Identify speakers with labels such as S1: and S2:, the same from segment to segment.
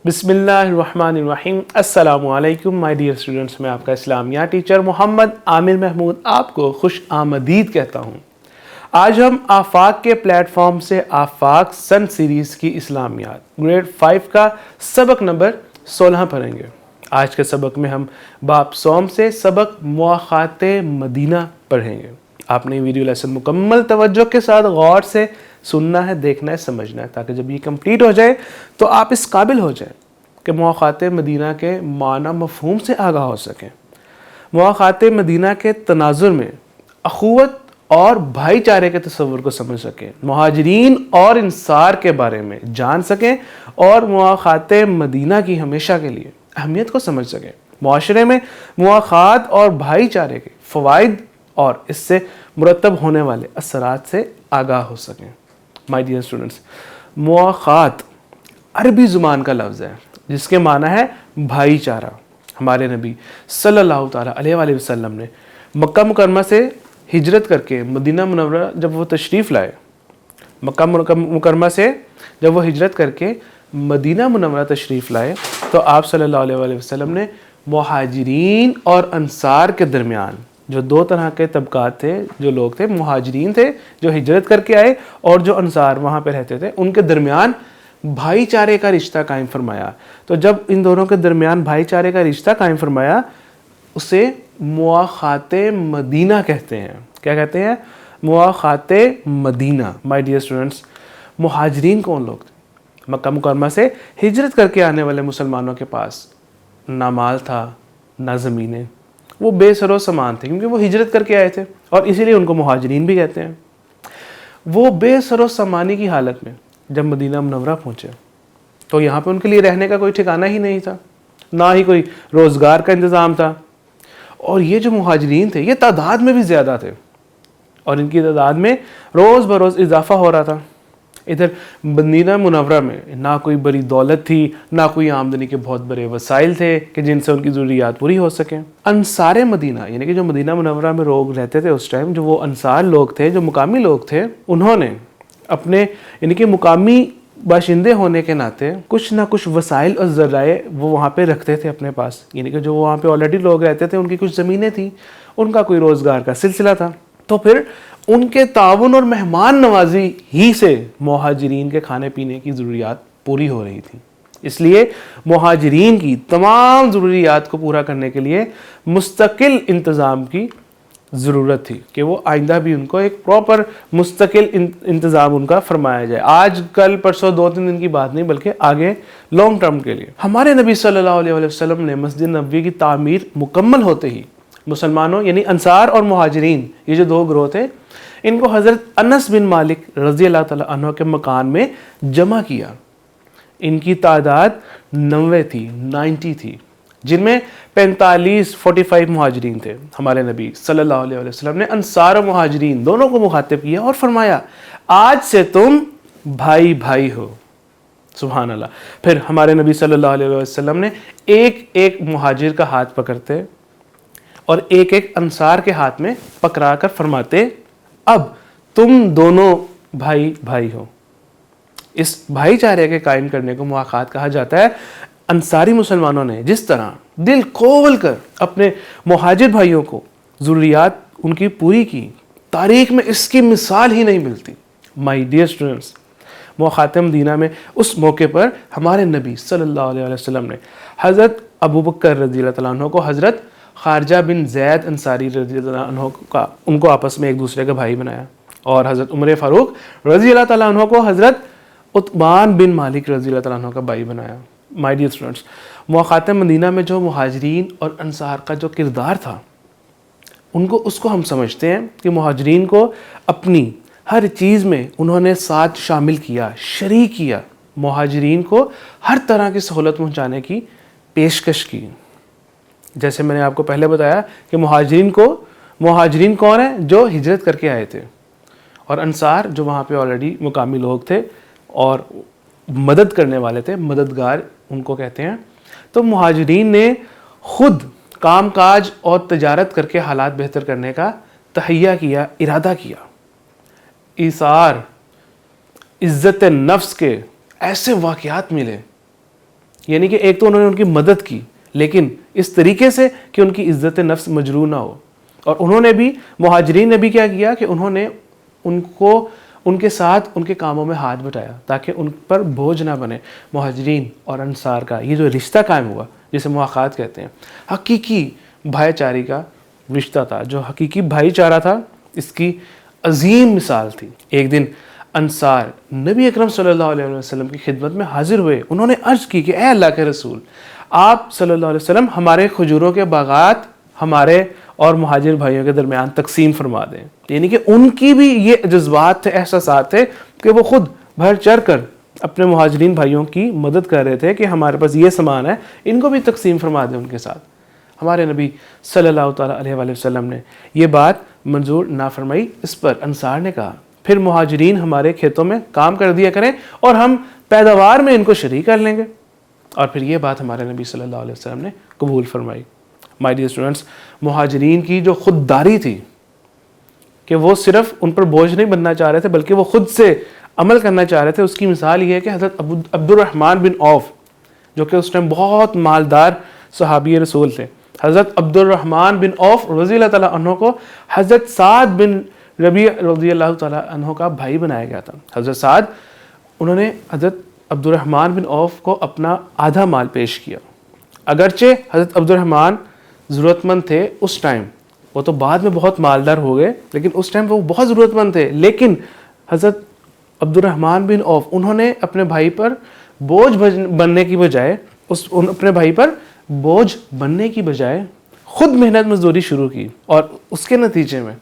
S1: بسم اللہ الرحمن الرحیم۔ السلام علیکم مائی ڈیئر اسٹوڈنٹس، میں آپ کا اسلامیہ ٹیچر محمد عامر محمود آپ کو خوش آمدید کہتا ہوں۔ آج ہم آفاق کے پلیٹ فارم سے آفاق سن سیریز کی اسلامیات گریڈ 5 کا سبق نمبر 16 پڑھیں گے۔ آج کے سبق میں ہم باب صوم سے سبق مواخات مدینہ پڑھیں گے۔ آپ نے ویڈیو لیسن مکمل توجہ کے ساتھ غور سے سننا ہے، دیکھنا ہے، سمجھنا ہے، تاکہ جب یہ کمپلیٹ ہو جائے تو آپ اس قابل ہو جائیں کہ مواخات مدینہ کے معنی مفہوم سے آگاہ ہو سکیں، مواخات مدینہ کے تناظر میں اخوت اور بھائی چارے کے تصور کو سمجھ سکیں، مہاجرین اور انصار کے بارے میں جان سکیں اور مواخات مدینہ کی ہمیشہ کے لیے اہمیت کو سمجھ سکیں، معاشرے میں مواخات اور بھائی چارے کے فوائد اور اس سے مرتب ہونے والے اثرات سے آگاہ ہو سکیں۔ مائی ڈیئر اسٹوڈنٹس، مواخات عربی زبان کا لفظ ہے جس کے معنی ہے بھائی چارہ۔ ہمارے نبی صلی اللہ تعالیٰ علیہ وآلہ وسلم نے مکہ مکرمہ سے ہجرت کر کے مدینہ منورہ جب وہ تشریف لائے، مکہ مکرمہ سے جب وہ ہجرت کر کے مدینہ منورہ تشریف لائے تو آپ صلی اللہ علیہ وآلہ وسلم نے مہاجرین اور انصار کے درمیان جو دو طرح کے طبقات تھے، جو لوگ تھے، مہاجرین تھے جو ہجرت کر کے آئے اور جو انصار وہاں پہ رہتے تھے، ان کے درمیان بھائی چارے کا رشتہ قائم فرمایا۔ تو جب ان دونوں کے درمیان بھائی چارے کا رشتہ قائم فرمایا اسے مواخات مدینہ کہتے ہیں۔ کیا کہتے ہیں؟ مواخات مدینہ۔ مائی ڈیئر اسٹوڈنٹس، مہاجرین کون لوگ تھے؟ مکہ مکرمہ سے ہجرت کر کے آنے والے مسلمانوں کے پاس نہ مال تھا نہ زمینیں، وہ بے سر و سامان تھے کیونکہ وہ ہجرت کر کے آئے تھے اور اسی لیے ان کو مہاجرین بھی کہتے ہیں۔ وہ بے سر و سامانی کی حالت میں جب مدینہ منورہ پہنچے تو یہاں پہ ان کے لیے رہنے کا کوئی ٹھکانہ ہی نہیں تھا، نہ ہی کوئی روزگار کا انتظام تھا، اور یہ جو مہاجرین تھے یہ تعداد میں بھی زیادہ تھے اور ان کی تعداد میں روز بروز اضافہ ہو رہا تھا۔ ادھر مدینہ منورہ میں نہ کوئی بڑی دولت تھی، نہ کوئی آمدنی کے بہت بڑے وسائل تھے کہ جن سے ان کی ضروریات پوری ہو سکیں۔ انصار مدینہ یعنی کہ جو مدینہ منورہ میں لوگ رہتے تھے اس ٹائم، جو وہ انصار لوگ تھے، جو مقامی لوگ تھے، انہوں نے اپنے یعنی کہ مقامی باشندے ہونے کے ناطے کچھ نہ کچھ وسائل اور ذرائع وہ وہاں پہ رکھتے تھے اپنے پاس، یعنی کہ جو وہاں پہ آلریڈی لوگ رہتے تھے ان کی کچھ زمینیں تھیں، ان کا کوئی روزگار کا سلسلہ تھا، تو پھر ان کے تعاون اور مہمان نوازی ہی سے مہاجرین کے کھانے پینے کی ضروریات پوری ہو رہی تھی۔ اس لیے مہاجرین کی تمام ضروریات کو پورا کرنے کے لیے مستقل انتظام کی ضرورت تھی کہ وہ آئندہ بھی ان کو ایک پراپر مستقل انتظام ان کا فرمایا جائے، آج کل پرسوں 2-3 دن کی بات نہیں بلکہ آگے لانگ ٹرم کے لیے۔ ہمارے نبی صلی اللہ علیہ وسلم نے مسجد نبوی کی تعمیر مکمل ہوتے ہی مسلمانوں یعنی انصار اور مہاجرین، یہ جو دو گروہ تھے، ان کو حضرت انس بن مالک رضی اللہ تعالیٰ عنہ کے مکان میں جمع کیا۔ ان کی تعداد 90 تھی، جن میں 45 مہاجرین تھے۔ ہمارے نبی صلی اللہ علیہ وسلم نے انصار و مہاجرین دونوں کو مخاطب کیا اور فرمایا آج سے تم بھائی بھائی ہو۔ سبحان اللہ۔ پھر ہمارے نبی صلی اللہ علیہ وسلم نے ایک ایک مہاجر کا ہاتھ پکڑتے اور ایک ایک انصار کے ہاتھ میں پکڑا کر فرماتے اب تم دونوں بھائی بھائی ہو۔ اس بھائی چارے کے قائم کرنے کو مواخات کہا جاتا ہے۔ انصاری مسلمانوں نے جس طرح دل کھول کر اپنے مہاجر بھائیوں کو ضروریات ان کی پوری کی، تاریخ میں اس کی مثال ہی نہیں ملتی۔ مائی ڈیئر اسٹوڈنٹس، مواخات مدینہ میں اس موقع پر ہمارے نبی صلی اللہ علیہ وسلم نے حضرت ابوبکر رضی اللہ تعالیٰ عنہ کو حضرت خارجہ بن زید انصاری رضی اللہ عنہ کا ان کو آپس میں ایک دوسرے کا بھائی بنایا، اور حضرت عمر فاروق رضی اللہ تعالیٰ عنہ کو حضرت عثمان بن مالک رضی اللہ تعالیٰ عنہ کا بھائی بنایا۔ مائی ڈیئر اسٹوڈنٹس، مواخات مدینہ میں جو مہاجرین اور انصار کا جو کردار تھا اس کو ہم سمجھتے ہیں کہ مہاجرین کو اپنی ہر چیز میں انہوں نے ساتھ شامل کیا، شریک کیا، مہاجرین کو ہر طرح کی سہولت پہنچانے کی پیشکش کی۔ جیسے میں نے آپ کو پہلے بتایا کہ مہاجرین کون ہیں؟ جو ہجرت کر کے آئے تھے، اور انصار جو وہاں پہ آلریڈی مقامی لوگ تھے اور مدد کرنے والے تھے، مددگار ان کو کہتے ہیں۔ تو مہاجرین نے خود کام کاج اور تجارت کر کے حالات بہتر کرنے کا تہیہ کیا، ارادہ کیا۔ ایثار، عزت نفس کے ایسے واقعات ملے یعنی کہ ایک تو انہوں نے ان کی مدد کی لیکن اس طریقے سے کہ ان کی عزت نفس مجروح نہ ہو، اور انہوں نے بھی مہاجرین نے بھی کیا کیا کہ انہوں نے ان کے ساتھ ان کے کاموں میں ہاتھ بٹایا تاکہ ان پر بوجھ نہ بنے۔ مہاجرین اور انصار کا یہ جو رشتہ قائم ہوا جسے مواخات کہتے ہیں، حقیقی بھائی چارے کا رشتہ تھا، جو حقیقی بھائی چارہ تھا، اس کی عظیم مثال تھی۔ ایک دن انصار نبی اکرم صلی اللہ علیہ وسلم کی خدمت میں حاضر ہوئے۔ انہوں نے عرض کی کہ اے اللہ کے رسول، آپ صلی اللہ علیہ وسلم ہمارے کھجوروں کے باغات ہمارے اور مہاجر بھائیوں کے درمیان تقسیم فرما دیں۔ یعنی کہ ان کی بھی یہ جذبات تھے، احساسات تھے کہ وہ خود بڑھ چڑھ کر اپنے مہاجرین بھائیوں کی مدد کر رہے تھے کہ ہمارے پاس یہ سامان ہے، ان کو بھی تقسیم فرما دیں ان کے ساتھ۔ ہمارے نبی صلی اللہ تعالیٰ علیہ وآلہ وسلم نے یہ بات منظور نہ فرمائی۔ اس پر انصار نے کہا پھر مہاجرین ہمارے کھیتوں میں کام کر دیا کریں اور ہم پیداوار میں ان کو شریک کر لیں گے، اور پھر یہ بات ہمارے نبی صلی اللہ علیہ وسلم نے قبول فرمائی۔ مائی ڈیئر اسٹوڈنٹس، مہاجرین کی جو خودداری تھی کہ وہ صرف ان پر بوجھ نہیں بننا چاہ رہے تھے بلکہ وہ خود سے عمل کرنا چاہ رہے تھے، اس کی مثال یہ ہے کہ حضرت عبد الرحمن بن عوف، جو کہ اس ٹائم بہت مالدار صحابی رسول تھے، حضرت عبد الرحمن بن عوف رضی اللہ تعالیٰ عنہ کو حضرت سعد بن ربیع رضی اللہ تعالیٰ عنہ کا بھائی بنایا گیا تھا۔ حضرت سعد، انہوں نے حضرت عبد الرحمن بن عوف کو اپنا آدھا مال پیش کیا۔ اگرچہ حضرت عبد الرحمن ضرورت مند تھے اس ٹائم، وہ تو بعد میں بہت مالدار ہو گئے، لیکن اس ٹائم وہ بہت ضرورت مند تھے، لیکن حضرت عبد الرحمن بن عوف انہوں نے اپنے بھائی پر بوجھ بننے کی بجائے خود محنت مزدوری شروع کی، اور اس کے نتیجے میں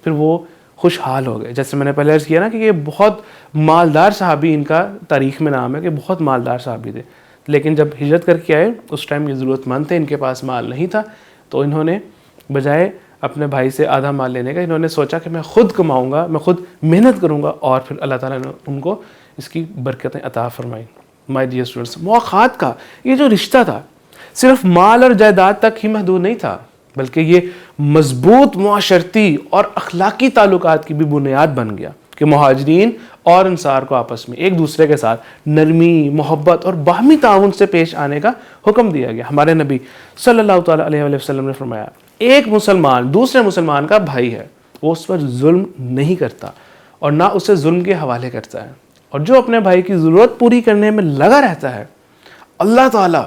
S1: پھر وہ خوشحال ہو گئے۔ جیسے میں نے پہلے عرض کیا نا کہ یہ بہت مالدار صحابی، ان کا تاریخ میں نام ہے کہ بہت مالدار صحابی تھے، لیکن جب ہجرت کر کے آئے اس ٹائم یہ ضرورت مند تھے، ان کے پاس مال نہیں تھا، تو انہوں نے بجائے اپنے بھائی سے آدھا مال لینے کا، انہوں نے سوچا کہ میں خود کماؤں گا، میں خود محنت کروں گا، اور پھر اللہ تعالیٰ نے ان کو اس کی برکتیں عطا فرمائی۔ مائی ڈیئر اسٹوڈنٹس، مواخات کا یہ جو رشتہ تھا صرف مال اور جائیداد تک ہی محدود نہیں تھا، بلکہ یہ مضبوط معاشرتی اور اخلاقی تعلقات کی بھی بنیاد بن گیا کہ مہاجرین اور انصار کو آپس میں ایک دوسرے کے ساتھ نرمی، محبت اور باہمی تعاون سے پیش آنے کا حکم دیا گیا۔ ہمارے نبی صلی اللہ تعالیٰ علیہ وسلم نے فرمایا ایک مسلمان دوسرے مسلمان کا بھائی ہے، وہ اس پر ظلم نہیں کرتا اور نہ اسے ظلم کے حوالے کرتا ہے، اور جو اپنے بھائی کی ضرورت پوری کرنے میں لگا رہتا ہے اللہ تعالیٰ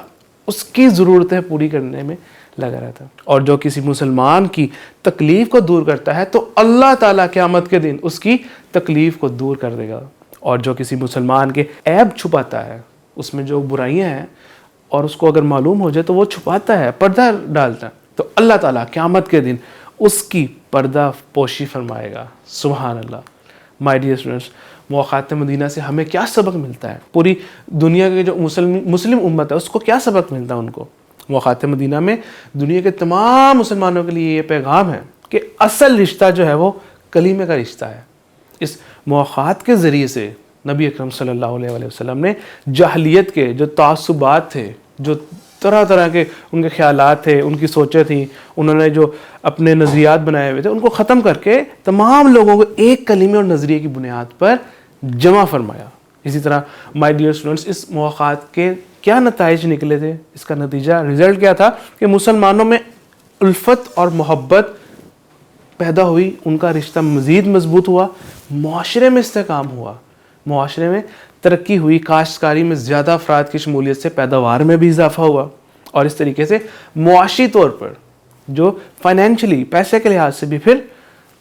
S1: اس کی ضرورتیں پوری کرنے میں لگا رہتا ہے، اور جو کسی مسلمان کی تکلیف کو دور کرتا ہے تو اللہ تعالیٰ قیامت کے دن اس کی تکلیف کو دور کر دے گا، اور جو کسی مسلمان کے عیب چھپاتا ہے، اس میں جو برائیاں ہیں اور اس کو اگر معلوم ہو جائے تو وہ چھپاتا ہے، پردہ ڈالتا ہے، تو اللہ تعالیٰ قیامت کے دن اس کی پردہ پوشی فرمائے گا۔ سبحان اللہ۔ مائی ڈیئر اسٹوڈنٹس، مواخات مدینہ سے ہمیں کیا سبق ملتا ہے؟ پوری دنیا کے جو مسلم امت ہے اس کو کیا سبق ملتا ہے ان کو؟ مواخات مدینہ میں دنیا کے تمام مسلمانوں کے لیے یہ پیغام ہے کہ اصل رشتہ جو ہے وہ کلیمے کا رشتہ ہے۔ اس مواخات کے ذریعے سے نبی اکرم صلی اللہ علیہ وسلم نے جاہلیت کے جو تعصبات تھے، جو طرح طرح کے ان کے خیالات تھے، ان کی سوچیں تھیں، انہوں نے جو اپنے نظریات بنائے ہوئے تھے، ان کو ختم کر کے تمام لوگوں کو ایک کلیمے اور نظریے کی بنیاد پر جمع فرمایا۔ اسی طرح مائی ڈیئر اسٹوڈنٹس، اس مواخات کے کیا نتائج نکلے تھے؟ اس کا نتیجہ رزلٹ کیا تھا کہ مسلمانوں میں الفت اور محبت پیدا ہوئی، ان کا رشتہ مزید مضبوط ہوا، معاشرے میں استحکام ہوا، معاشرے میں ترقی ہوئی، کاشتکاری میں زیادہ افراد کی شمولیت سے پیداوار میں بھی اضافہ ہوا، اور اس طریقے سے معاشی طور پر جو فائنینشلی پیسے کے لحاظ سے بھی پھر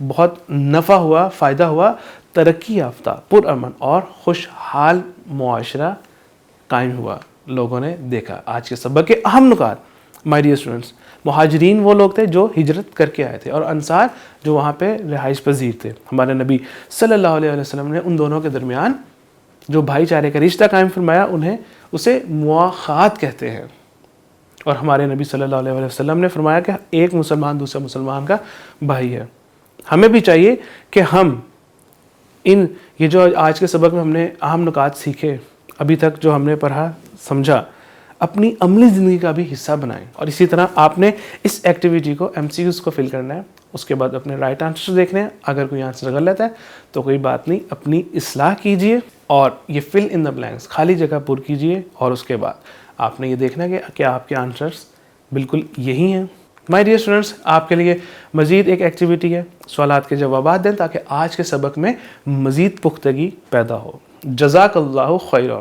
S1: بہت نفع ہوا، فائدہ ہوا، ترقی یافتہ پرامن اور خوشحال معاشرہ قائم ہوا۔ لوگوں نے دیکھا آج کے سبق کے اہم نکات۔ مائی ڈیئر اسٹوڈنٹس، مہاجرین وہ لوگ تھے جو ہجرت کر کے آئے تھے، اور انصار جو وہاں پہ رہائش پذیر تھے۔ ہمارے نبی صلی اللہ علیہ وسلم نے ان دونوں کے درمیان جو بھائی چارے کا رشتہ قائم فرمایا، اسے مواخات کہتے ہیں، اور ہمارے نبی صلی اللہ علیہ وسلم نے فرمایا کہ ایک مسلمان دوسرے مسلمان کا بھائی ہے۔ ہمیں بھی چاہیے کہ ہم یہ جو آج کے سبق میں ہم نے اہم نکات سیکھے، ابھی تک جو ہم نے پڑھا سمجھا، اپنی عملی زندگی کا بھی حصہ بنائیں، اور اسی طرح آپ نے اس ایکٹیویٹی کو MCQs کو فل کرنا ہے، اس کے بعد اپنے رائٹ آنسر دیکھنے ہیں، اگر کوئی آنسر غلط ہے تو کوئی بات نہیں، اپنی اصلاح کیجئے اور یہ فل ان دا بلینکس خالی جگہ پر کیجئے، اور اس کے بعد آپ نے یہ دیکھنا ہے کہ آپ کے آنسرس بالکل یہی ہیں۔ مائی ڈیئر اسٹوڈنٹس، آپ کے لیے مزید ایک ایکٹیویٹی ہے، سوالات کے جوابات دیں تاکہ آج کے سبق میں مزید پختگی پیدا ہو۔ جزاک اللہ خیرہ۔